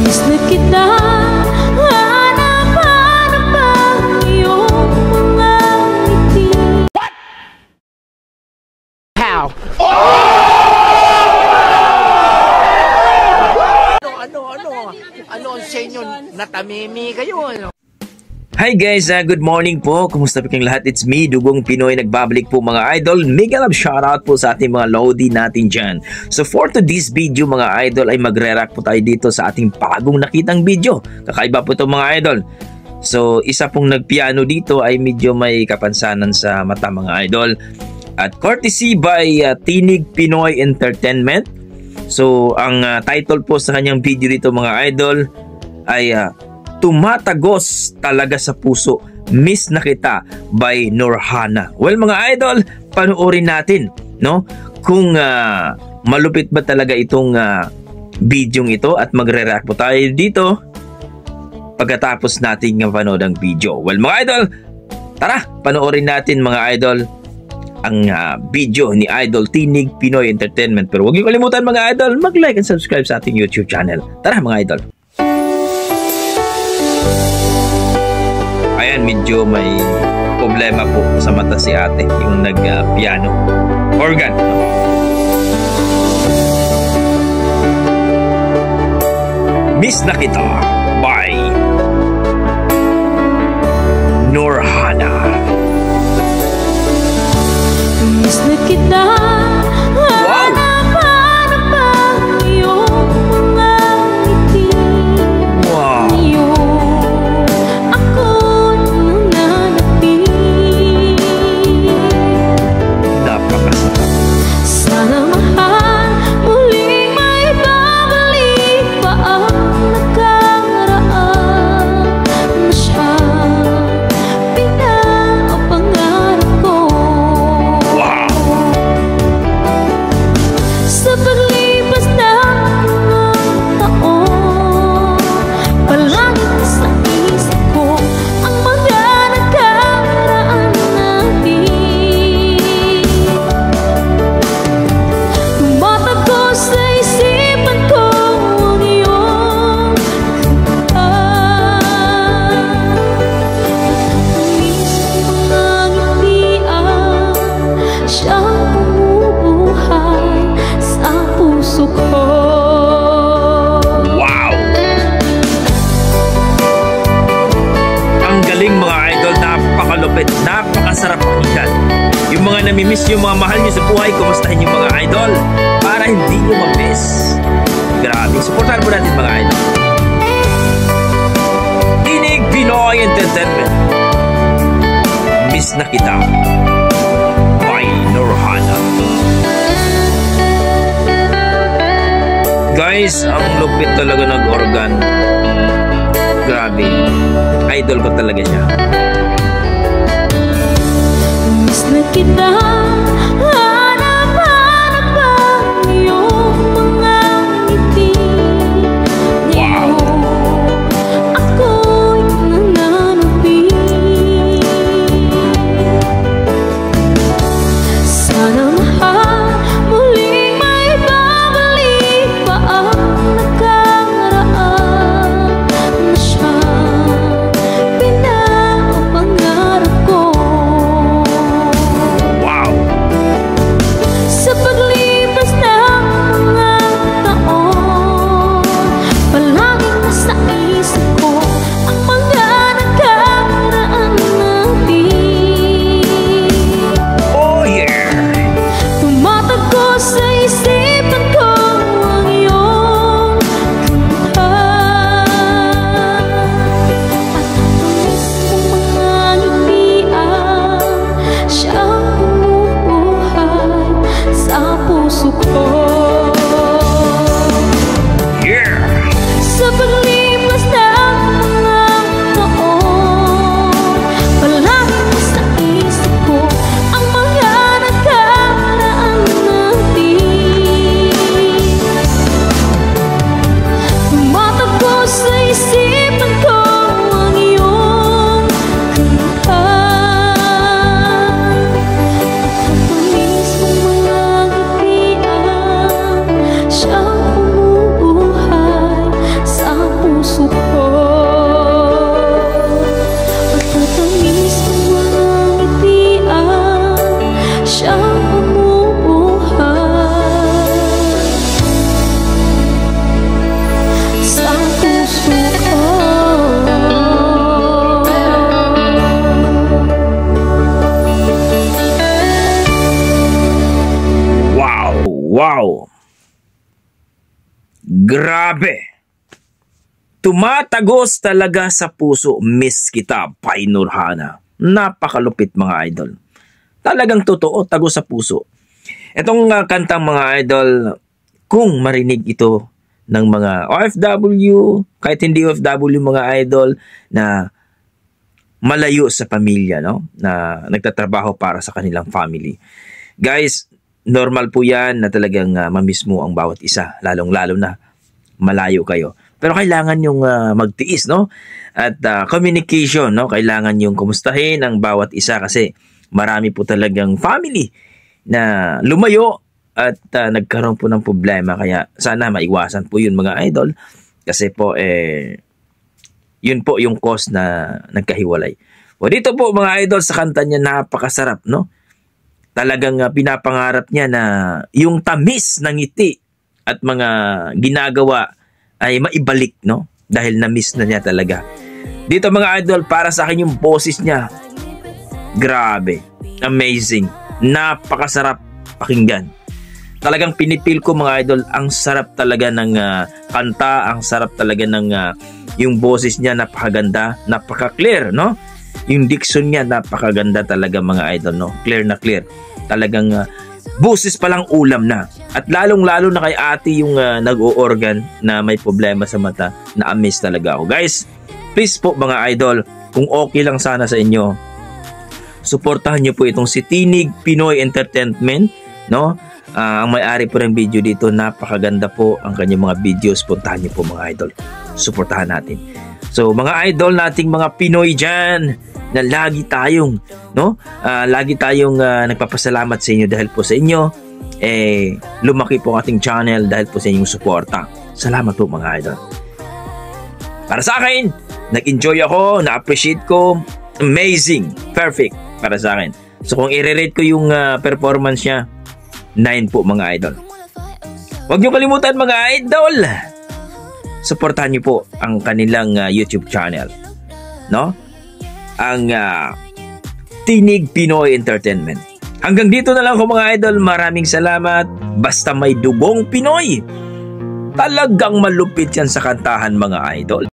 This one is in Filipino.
Miss na kita, hanap-hanap ang iyong mga ngiti. What? How? Ano ang sa inyo? Natamimi kayo, ano? Hi guys, good morning po. Kumusta po kayong lahat? It's me, Dugong Pinoy. Nagbabalik po mga idol. Mega love shoutout po sa ating mga Lodi natin dyan. So for today's video mga idol ay magre-react po tayo dito sa ating bagong nakitang video. Kakaiba po ito mga idol. So isa pong nagpiano dito ay medyo may kapansanan sa mata mga idol. At courtesy by Tinig Pinoy Entertainment. So ang title po sa kanyang video dito mga idol ay Tumatagos Talaga sa Puso, Miss na Kita by Norhana. Well mga idol, panoorin natin no kung malupit ba talaga itong bidyong ito at magre-react po tayo dito pagkatapos natin mapanood ang video. Well mga idol, tara panoorin natin mga idol ang video ni Idol Tinig Pinoy Entertainment. Pero huwag niyo kalimutan mga idol, mag-like and subscribe sa ating YouTube channel. Tara mga idol. Ayan, medyo may problema po sa mata si ate, yung nag-piano organ. Miss na Kita by Norhana. Miss na kita, hanap-hanap ang iyong mga ngiti. Wow. Napakasarap pakinggan. Yung mga namimiss yung mga mahal nyo sa buhay, kumustahin yung mga idol para hindi nyo ma-miss. Grabe, supportan mo natin mga idol. Tinig Pinoy Entertainment, Miss na Kita by Norhana. Guys, ang lupit talaga nag-organ. Grabe, idol ko talaga siya. Miss na kita, hanap-hanap ang iyong mga ngiti. Wow! Ako'y nananabi. Sana mahal, muling may babalik pa ang nakaraan na siyang pinapangarap ko. Grabe! Tumatagos talaga sa puso, Miss Kita by Nurhana. Napakalupit mga idol. Talagang totoo, tagos sa puso. Itong kantang mga idol, kung marinig ito ng mga OFW, kahit hindi OFW mga idol, na malayo sa pamilya, no? Na nagtatrabaho para sa kanilang family. Guys, normal po yan na talagang mamiss mo ang bawat isa, lalong-lalo na malayo kayo. Pero kailangan yung magtiis, no? At communication, no? Kailangan yung kumustahin ang bawat isa kasi marami po talagang family na lumayo at nagkaroon po ng problema. Kaya sana maiwasan po yun mga idol. Kasi po, yun po yung cause na nagkahiwalay. O dito po mga idol, sa kanta niya napakasarap, no? Talagang pinapangarap niya na yung tamis ng ngiti at mga ginagawa ay maibalik, no? Dahil na-miss na niya talaga. Dito mga idol, para sa akin yung boses niya, grabe, amazing, napakasarap pakinggan. Talagang pinipil ko mga idol, ang sarap talaga ng kanta, ang sarap talaga ng yung boses niya, napakaganda, napaka-clear, no? Yung diction niya, napakaganda talaga mga idol, no? Clear na clear. Talagang boses palang ulam na. At lalong-lalo na kay ate yung nag-o-organ na may problema sa mata, na amaze talaga ako. Guys, please po mga idol, kung okay lang sana sa inyo, suportahan niyo po itong si Tinig Pinoy Entertainment, no? Ang may-ari po ng video dito, napakaganda po ang kanyang mga videos. Puntahan niyo po mga idol. Suportahan natin. So mga idol nating mga Pinoy dyan, na lagi tayong, no? Lagi tayong nagpapasalamat sa inyo dahil po sa inyo lumaki po ang ating channel dahil po sa inyong suporta. Salamat po mga idol. Para sa akin, nag-enjoy ako, na-appreciate ko, amazing, perfect para sa akin. So kung i-rate ko yung performance niya, 9 po mga idol. Huwag niyo kalimutan mga idol, suportahan niyo po ang kanilang YouTube channel, no? Ang Tinig Pinoy Entertainment. Hanggang dito na lang ko mga idol. Maraming salamat. Basta may dugong Pinoy, talagang malupit yan sa kantahan mga idol.